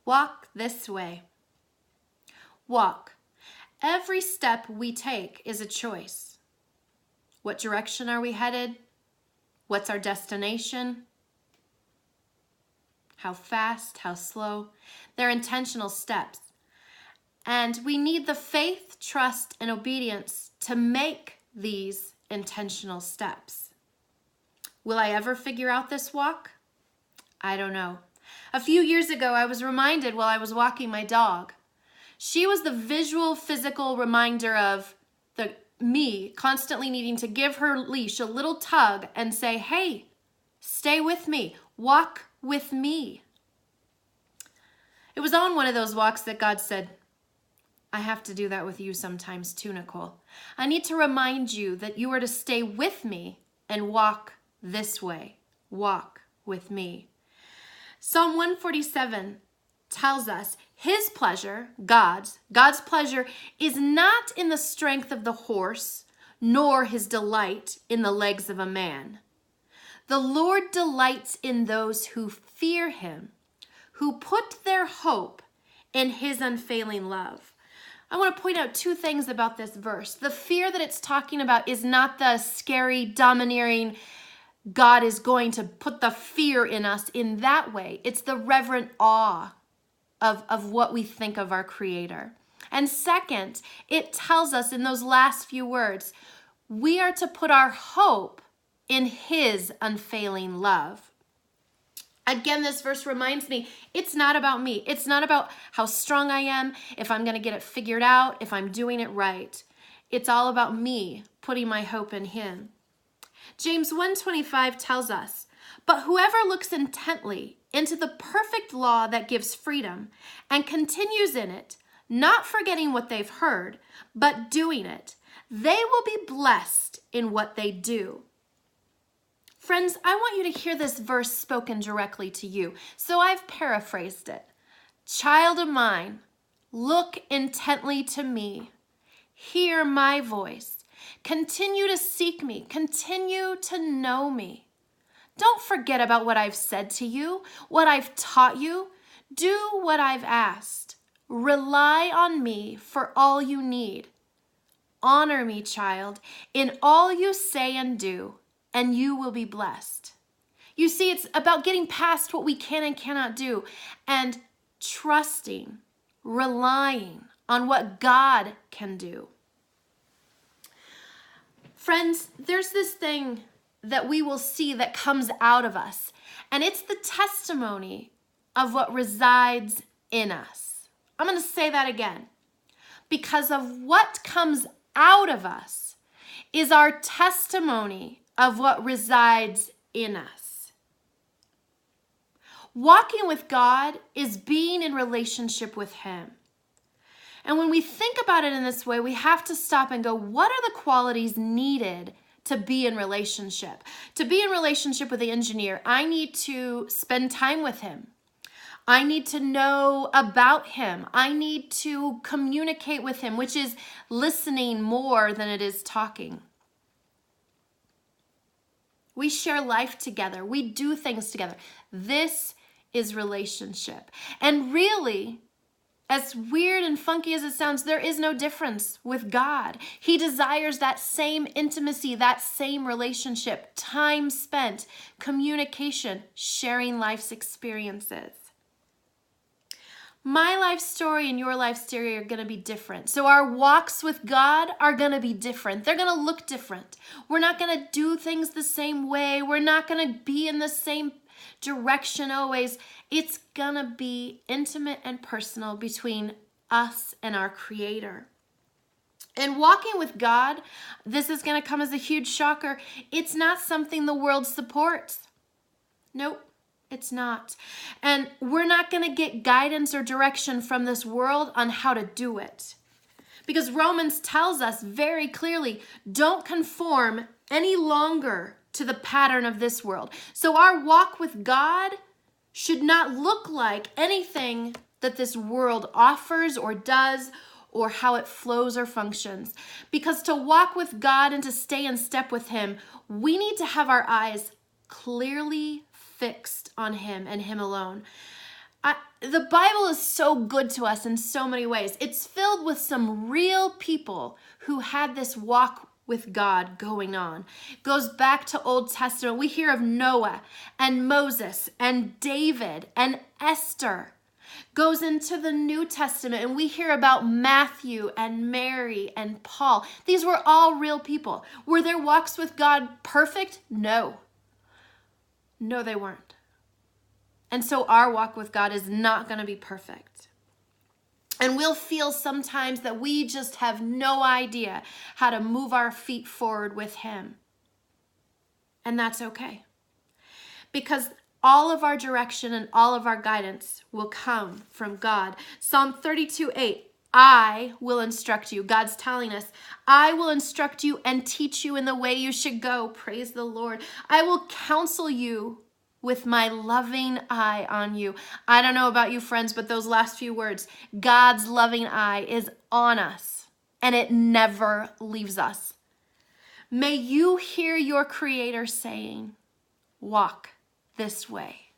Walk this way. Walk. Every step we take is a choice. What direction are we headed? What's our destination? How fast, how slow? They're intentional steps. And we need the faith, trust, and obedience to make these intentional steps. Will I ever figure out this walk? I don't know. A few years ago, I was reminded while I was walking my dog. She was the visual, physical reminder of me constantly needing to give her leash a little tug and say, hey, stay with me, walk with me. It was on one of those walks that God said, I have to do that with you sometimes too, Nicole. I need to remind you that you are to stay with me and walk this way. Walk with me. Psalm 147 tells us his pleasure, God's pleasure, is not in the strength of the horse, nor his delight in the legs of a man. The Lord delights in those who fear him, who put their hope in his unfailing love. I want to point out two things about this verse. The fear that it's talking about is not the scary, domineering, God is going to put the fear in us in that way. It's the reverent awe of what we think of our Creator. And second, it tells us in those last few words, we are to put our hope in his unfailing love. Again, this verse reminds me, it's not about me. It's not about how strong I am, if I'm going to get it figured out, if I'm doing it right. It's all about me putting my hope in him. James 1:25 tells us, but whoever looks intently into the perfect law that gives freedom and continues in it, not forgetting what they've heard, but doing it, they will be blessed in what they do. Friends, I want you to hear this verse spoken directly to you. So I've paraphrased it. Child of mine, look intently to me. Hear my voice. Continue to seek me. Continue to know me. Don't forget about what I've said to you, what I've taught you. Do what I've asked. Rely on me for all you need. Honor me, child, in all you say and do, and you will be blessed. You see, it's about getting past what we can and cannot do and trusting, relying on what God can do. Friends, there's this thing that we will see that comes out of us, and it's the testimony of what resides in us. I'm going to say that again. Because of what comes out of us is our testimony of what resides in us. Walking with God is being in relationship with him. And when we think about it in this way, we have to stop and go, what are the qualities needed to be in relationship? To be in relationship with the engineer, I need to spend time with him. I need to know about him. I need to communicate with him, which is listening more than it is talking. We share life together. We do things together. This is relationship. And really, as weird and funky as it sounds, there is no difference with God. He desires that same intimacy, that same relationship, time spent, communication, sharing life's experiences. My life story and your life story are going to be different. So our walks with God are going to be different. They're going to look different. We're not going to do things the same way. We're not going to be in the same direction always. It's going to be intimate and personal between us and our Creator. And walking with God, this is going to come as a huge shocker. It's not something the world supports. Nope. It's not. And we're not going to get guidance or direction from this world on how to do it. Because Romans tells us very clearly, don't conform any longer to the pattern of this world. So our walk with God should not look like anything that this world offers or does or how it flows or functions. Because to walk with God and to stay in step with him, we need to have our eyes clearly fixed on him and him alone. The Bible is so good to us in so many ways. It's filled with some real people who had this walk with God going on. It goes back to Old Testament. We hear of Noah and Moses and David and Esther. Goes into the New Testament and we hear about Matthew and Mary and Paul. These were all real people. Were their walks with God perfect? No. No, they weren't. And so our walk with God is not going to be perfect. And we'll feel sometimes that we just have no idea how to move our feet forward with Him. And that's okay. Because all of our direction and all of our guidance will come from God. Psalm 32:8, I will instruct you. God's telling us, I will instruct you and teach you in the way you should go. Praise the Lord. I will counsel you with my loving eye on you. I don't know about you, friends, but those last few words, God's loving eye is on us, and it never leaves us. May you hear your Creator saying, walk this way.